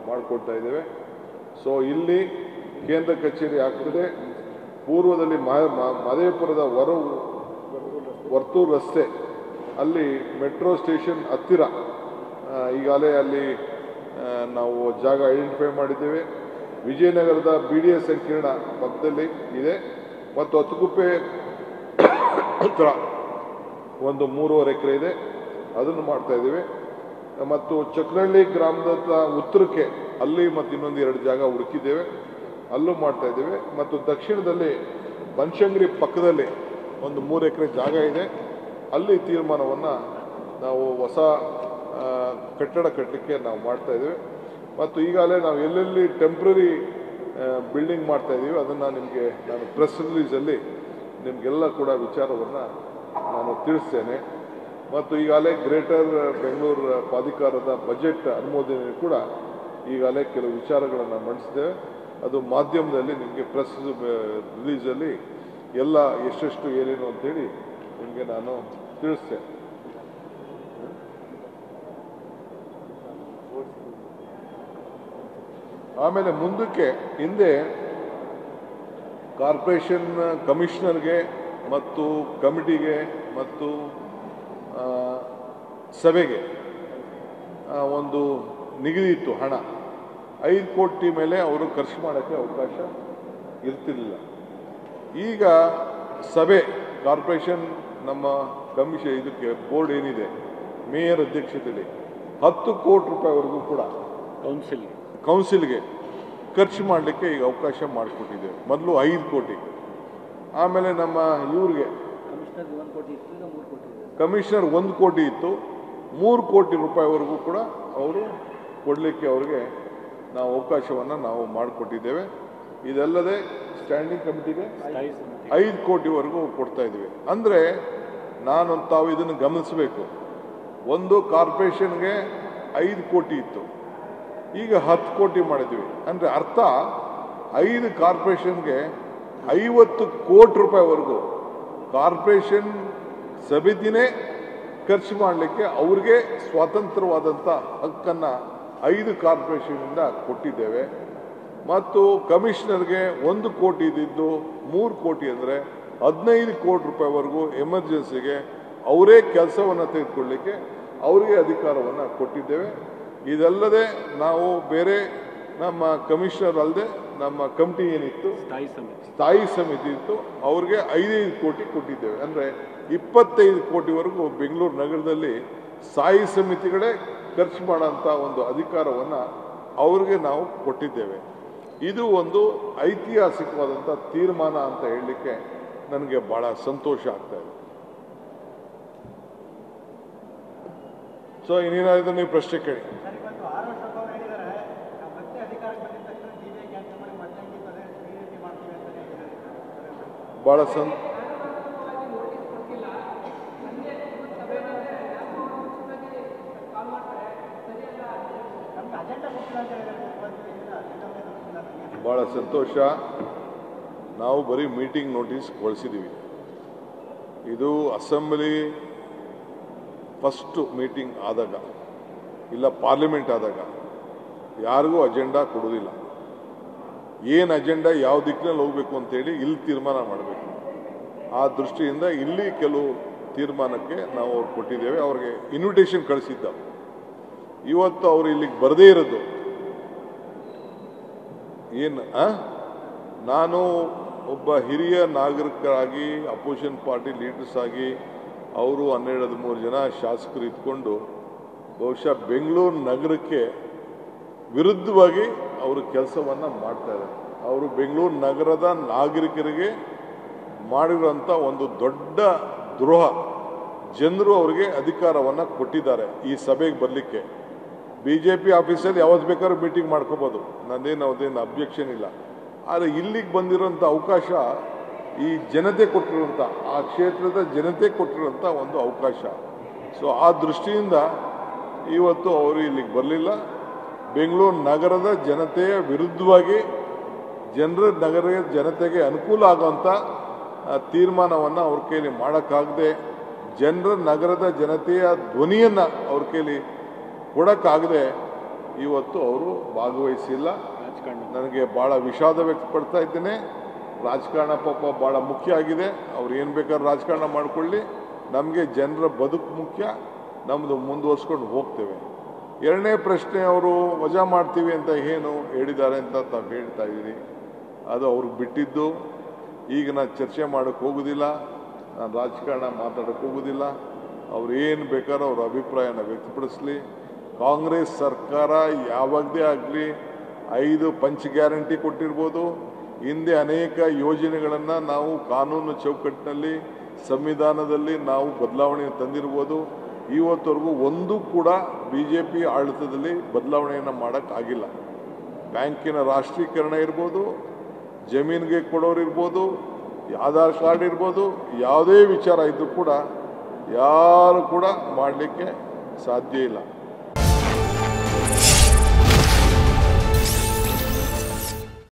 ಮಾಡಿಕೊಡ್ತಾ ಇದ್ದೇವೆ. ಸೊ ಇಲ್ಲಿ ಕೇಂದ್ರ ಕಚೇರಿ ಆಗ್ತದೆ. ಪೂರ್ವದಲ್ಲಿ ಮಹದೇವಪುರದ ವರ್ತೂರು ರಸ್ತೆ ಅಲ್ಲಿ ಮೆಟ್ರೋ ಸ್ಟೇಷನ್ ಹತ್ತಿರ ಈಗಾಗಲೇ ಅಲ್ಲಿ ನಾವು ಜಾಗ ಐಡೆಂಟಿಫೈ ಮಾಡಿದ್ದೇವೆ. ವಿಜಯನಗರದ BDA ಸಂಕೀರ್ಣ ಪಕ್ಕದಲ್ಲಿ ಇದೆ ಮತ್ತು ಹತ್ತುಗುಪ್ಪೆ ಹತ್ರ ಒಂದು 3.5 ಎಕರೆ ಇದೆ, ಅದನ್ನು ಮಾಡ್ತಾ ಇದ್ದೀವಿ. ಮತ್ತು ಚಕ್ರಹಳ್ಳಿ ಗ್ರಾಮದ ಉತ್ತರಕ್ಕೆ ಅಲ್ಲಿ ಮತ್ತು ಇನ್ನೊಂದು 2 ಜಾಗ ಹುಡುಕಿದ್ದೇವೆ, ಅಲ್ಲೂ ಮಾಡ್ತಾ ಇದ್ದೇವೆ. ಮತ್ತು ದಕ್ಷಿಣದಲ್ಲಿ ಬನಶಂಕರಿ ಪಕ್ಕದಲ್ಲಿ ಒಂದು 3 ಎಕರೆ ಜಾಗ ಇದೆ, ಅಲ್ಲಿ ತೀರ್ಮಾನವನ್ನು ನಾವು ಹೊಸ ಕಟ್ಟಡ ಕಟ್ಟಲಿಕ್ಕೆ ನಾವು ಮಾಡ್ತಾ ಇದ್ದೇವೆ. ಮತ್ತು ಈಗಾಗಲೇ ನಾವು ಎಲ್ಲೆಲ್ಲಿ ಟೆಂಪ್ರರಿ ಬಿಲ್ಡಿಂಗ್ ಮಾಡ್ತಾ ಇದ್ದೀವಿ ಅದನ್ನು ನಾನು ಪ್ರೆಸ್ ರಿಲೀಸಲ್ಲಿ ನಿಮಗೆಲ್ಲ ಕೂಡ ವಿಚಾರವನ್ನು ನಾನು ತಿಳಿಸ್ತೇನೆ. ಮತ್ತು ಈಗಾಗಲೇ ಗ್ರೇಟರ್ ಬೆಂಗಳೂರು ಪ್ರಾಧಿಕಾರದ ಬಜೆಟ್ ಅನುಮೋದನೆ ಕೂಡ ಈಗಾಗಲೇ ಕೆಲವು ವಿಚಾರಗಳನ್ನು ಮಂಡಿಸಿದ್ದೇವೆ. ಅದು ಮಾಧ್ಯಮದಲ್ಲಿ ನಿಮಗೆ ಪ್ರೆಸ್ ರಿಲೀಸಲ್ಲಿ ಎಲ್ಲ ಎಷ್ಟೆಷ್ಟು ಏನೇನು ಅಂತೇಳಿ ನಿಮಗೆ ನಾನು ತಿಳಿಸ್ತೇನೆ. ಆಮೇಲೆ ಮುಂದಕ್ಕೆ ಹಿಂದೆ ಕಾರ್ಪೊರೇಷನ್ ಕಮಿಷನರ್ಗೆ ಮತ್ತು ಕಮಿಟಿಗೆ ಮತ್ತು ಸಭೆಗೆ ಒಂದು ನಿಗದಿ ಇತ್ತು ಹಣ. 5 ಕೋಟಿ ಮೇಲೆ ಅವರು ಖರ್ಚು ಮಾಡೋಕ್ಕೆ ಅವಕಾಶ ಇರ್ತಿರಲಿಲ್ಲ. ಈಗ ಸಭೆ ಕಾರ್ಪೊರೇಷನ್ ನಮ್ಮ ಕಮಿಷನ್ ಇದಕ್ಕೆ ಬೋರ್ಡ್ ಏನಿದೆ ಮೇಯರ್ ಅಧ್ಯಕ್ಷತೆಯಲ್ಲಿ 10 ಕೋಟಿ ರೂಪಾಯಿವರೆಗೂ ಕೂಡ ಕೌನ್ಸಿಲ್ಗೆ ಖರ್ಚು ಮಾಡಲಿಕ್ಕೆ ಈಗ ಅವಕಾಶ ಮಾಡಿಕೊಟ್ಟಿದ್ದೇವೆ. ಮೊದಲು 5 ಕೋಟಿ, ಆಮೇಲೆ ನಮ್ಮ ಇವ್ರಿಗೆ ಕಮಿಷನರ್ 1 ಕೋಟಿ ಇತ್ತು, 3 ಕೋಟಿ ರೂಪಾಯಿವರೆಗೂ ಕೂಡ ಅವರು ಕೊಡಲಿಕ್ಕೆ ಅವ್ರಿಗೆ ನಾವು ಅವಕಾಶವನ್ನು ನಾವು ಮಾಡಿಕೊಟ್ಟಿದ್ದೇವೆ. ಇದಲ್ಲದೆ ಸ್ಟ್ಯಾಂಡಿಂಗ್ ಕಮಿಟಿಗೆ 5 ಕೋಟಿವರೆಗೂ ಕೊಡ್ತಾ ಇದ್ದೀವಿ. ಅಂದರೆ ತಾವು ಇದನ್ನು ಗಮನಿಸಬೇಕು. ಒಂದು ಕಾರ್ಪೊರೇಷನ್ಗೆ 5 ಕೋಟಿ ಇತ್ತು, ಈಗ 10 ಕೋಟಿ ಮಾಡಿದ್ವಿ. ಅಂದರೆ ಅರ್ಥ 5 ಕಾರ್ಪೊರೇಷನ್ಗೆ 50 ಕೋಟಿ ರೂಪಾಯಿವರೆಗೂ ಕಾರ್ಪೊರೇಷನ್ ಸಮಿತಿನೇ ಖರ್ಚು ಮಾಡಲಿಕ್ಕೆ ಅವ್ರಿಗೆ ಸ್ವತಂತ್ರವಾದಂಥ ಹಕ್ಕನ್ನು 5 ಕಾರ್ಪೊರೇಷನ್ನಿಂದ ಕೊಟ್ಟಿದ್ದೇವೆ. ಮತ್ತು ಕಮಿಷನರ್ಗೆ 1 ಕೋಟಿ ಇದ್ದಿದ್ದು 3 ಕೋಟಿ ಅಂದರೆ 15 ಕೋಟಿ ರೂಪಾಯಿವರೆಗೂ ಎಮರ್ಜೆನ್ಸಿಗೆ ಅವರೇ ಕೆಲಸವನ್ನು ತೆಗೆದುಕೊಳ್ಳಲಿಕ್ಕೆ ಅವರಿಗೆ ಅಧಿಕಾರವನ್ನು ಕೊಟ್ಟಿದ್ದೇವೆ. ಇದಲ್ಲದೆ ನಾವು ಬೇರೆ ನಮ್ಮ ಕಮಿಷನರ್ ಅಲ್ಲದೆ ನಮ್ಮ ಕಮಿಟಿ ಏನಿತ್ತು ಸ್ಥಾಯಿ ಸಮಿತಿ ಇತ್ತು, ಅವ್ರಿಗೆ 5 ಕೋಟಿ ಕೊಟ್ಟಿದ್ದೇವೆ. ಅಂದರೆ 25 ಕೋಟಿವರೆಗೂ ಬೆಂಗಳೂರು ನಗರದಲ್ಲಿ ಸ್ಥಾಯಿ ಸಮಿತಿಗಳೇ ಖರ್ಚು ಮಾಡೋಂಥ ಒಂದು ಅಧಿಕಾರವನ್ನು ಅವ್ರಿಗೆ ನಾವು ಕೊಟ್ಟಿದ್ದೇವೆ. ಇದು ಒಂದು ಐತಿಹಾಸಿಕವಾದಂಥ ತೀರ್ಮಾನ ಅಂತ ಹೇಳಲಿಕ್ಕೆ ನನಗೆ ಬಹಳ ಸಂತೋಷ ಆಗ್ತಾ ಇದೆ. ಸೊ ಇನ್ನೇನಾದರೂ ನೀವು ಪ್ರಶ್ನೆ ಕೇಳಿ. ಬಹಳ ಬಹಳ ಸಂತೋಷ. ನಾವು ಬರೀ ಮೀಟಿಂಗ್ ನೋಟಿಸ್ ಕಳಿಸಿದ್ದೀವಿ. ಇದು ಅಸೆಂಬ್ಲಿ ಫಸ್ಟ್ ಮೀಟಿಂಗ್ ಆದಾಗ ಇಲ್ಲ ಪಾರ್ಲಿಮೆಂಟ್ ಆದಾಗ ಯಾರಿಗೂ ಅಜೆಂಡಾ ಕೊಡೋದಿಲ್ಲ. ಏನು ಅಜೆಂಡಾ ಯಾವ ದಿಕ್ಕಿನಲ್ಲಿ ಹೋಗಬೇಕು ಅಂತೇಳಿ ಇಲ್ಲಿ ತೀರ್ಮಾನ ಮಾಡಬೇಕು. ಆ ದೃಷ್ಟಿಯಿಂದ ಇಲ್ಲಿ ಕೆಲವು ತೀರ್ಮಾನಕ್ಕೆ ನಾವು ಅವ್ರು ಕೊಟ್ಟಿದ್ದೇವೆ. ಅವ್ರಿಗೆ ಇನ್ವಿಟೇಷನ್ ಕಳಿಸಿದ್ದ. ಇವತ್ತು ಅವರು ಇಲ್ಲಿಗೆ ಬರದೇ ಇರೋದು ಏನು, ನಾನು ಒಬ್ಬ ಹಿರಿಯ ನಾಗರಿಕರಾಗಿ ಅಪೋಸಿಷನ್ ಪಾರ್ಟಿ ಲೀಡರ್ಸ್ ಆಗಿ ಅವರು 12-13 ಜನ ಶಾಸಕರು ಇದ್ಕೊಂಡು ಬಹುಶಃ ಬೆಂಗಳೂರು ನಗರಕ್ಕೆ ವಿರುದ್ಧವಾಗಿ ಅವರು ಕೆಲಸವನ್ನು ಮಾಡ್ತಾ ಇದ್ದಾರೆ. ಅವರು ಬೆಂಗಳೂರು ನಗರದ ನಾಗರಿಕರಿಗೆ ಮಾಡಿರುವಂಥ ಒಂದು ದೊಡ್ಡ ದ್ರೋಹ. ಜನರು ಅವರಿಗೆ ಅಧಿಕಾರವನ್ನು ಕೊಟ್ಟಿದ್ದಾರೆ ಈ ಸಭೆಗೆ ಬರಲಿಕ್ಕೆ. BJP ಆಫೀಸಲ್ಲಿ ಯಾವತ್ತು ಬೇಕಾದ್ರೂ ಮೀಟಿಂಗ್ ಮಾಡ್ಕೋಬೋದು, ಅದೇನು ಅಬ್ಜೆಕ್ಷನ್ ಇಲ್ಲ. ಆದರೆ ಇಲ್ಲಿಗೆ ಬಂದಿರೋಂಥ ಅವಕಾಶ ಈ ಜನತೆ ಕೊಟ್ಟಿರುವಂಥ, ಆ ಕ್ಷೇತ್ರದ ಜನತೆ ಕೊಟ್ಟಿರುವಂಥ ಒಂದು ಅವಕಾಶ. ಸೊ ಆ ದೃಷ್ಟಿಯಿಂದ ಇವತ್ತು ಅವರು ಇಲ್ಲಿಗೆ ಬರಲಿಲ್ಲ. ಬೆಂಗಳೂರು ನಗರದ ಜನತೆಯ ವಿರುದ್ಧವಾಗಿ ಜನತೆಗೆ ಅನುಕೂಲ ಆಗುವಂಥ ತೀರ್ಮಾನವನ್ನು ಅವ್ರ ಕೈಲಿ ಮಾಡೋಕ್ಕಾಗದೆ, ನಗರದ ಜನತೆಯ ಧ್ವನಿಯನ್ನು ಅವ್ರ ಕೈಲಿ ಕೊಡೋಕ್ಕಾಗದೆ ಇವತ್ತು ಅವರು ಭಾಗವಹಿಸಿಲ್ಲ. ನನಗೆ ಭಾಳ ವಿಷಾದ ವ್ಯಕ್ತಪಡ್ತಾ ಇದ್ದೇನೆ. ರಾಜಕಾರಣ ಪಾಪ ಭಾಳ ಮುಖ್ಯ ಆಗಿದೆ. ಅವ್ರು ಏನು ಬೇಕಾದ್ರೂ ರಾಜಕಾರಣ ಮಾಡಿಕೊಳ್ಳಿ, ನಮಗೆ ಜನರ ಬದುಕು ಮುಖ್ಯ. ನಮ್ಮದು ಮುಂದುವರ್ಸ್ಕೊಂಡು ಹೋಗ್ತೇವೆ. ಎರಡನೇ ಪ್ರಶ್ನೆ, ಅವರು ವಜಾ ಮಾಡ್ತೀವಿ ಅಂತ ಏನು ಹೇಳಿದ್ದಾರೆ ಅಂತ ತಾವು ಹೇಳ್ತಾ ಇದ್ದೀರಿ. ಅದು ಅವ್ರಿಗೆ ಬಿಟ್ಟಿದ್ದು. ಈಗ ನಾನು ಚರ್ಚೆ ಮಾಡೋಕ್ಕೆ ಹೋಗೋದಿಲ್ಲ, ನಾನು ರಾಜಕಾರಣ ಮಾತಾಡೋಕ್ಕೆ ಹೋಗೋದಿಲ್ಲ. ಅವ್ರು ಏನು ಬೇಕಾದ್ರೂ ಅವ್ರ ಅಭಿಪ್ರಾಯನ ವ್ಯಕ್ತಪಡಿಸಲಿ. ಕಾಂಗ್ರೆಸ್ ಸರ್ಕಾರ ಯಾವಾಗದೇ ಆಗಲಿ 5 ಪಂಚ್ ಗ್ಯಾರಂಟಿ ಕೊಟ್ಟಿರ್ಬೋದು, ಹಿಂದೆ ಅನೇಕ ಯೋಜನೆಗಳನ್ನು ನಾವು ಕಾನೂನು ಚೌಕಟ್ಟಿನಲ್ಲಿ ಸಂವಿಧಾನದಲ್ಲಿ ನಾವು ಬದಲಾವಣೆ ತಂದಿರ್ಬೋದು. ಇವತ್ತವರೆಗೂ ಒಂದು ಕೂಡ BJP ಆಡಳಿತದಲ್ಲಿ ಬದಲಾವಣೆಯನ್ನು ಮಾಡೋಕ್ಕಾಗಿಲ್ಲ. ಬ್ಯಾಂಕಿನ ರಾಷ್ಟ್ರೀಕರಣ ಇರ್ಬೋದು, ಜಮೀನಿಗೆ ಕೊಡೋರು ಇರ್ಬೋದು, ಆಧಾರ್ ಕಾರ್ಡ್ ಇರ್ಬೋದು, ಯಾವುದೇ ವಿಚಾರ ಇದ್ದರೂ ಕೂಡ ಯಾರು ಕೂಡ ಮಾಡಲಿಕ್ಕೆ ಸಾಧ್ಯ ಇಲ್ಲ.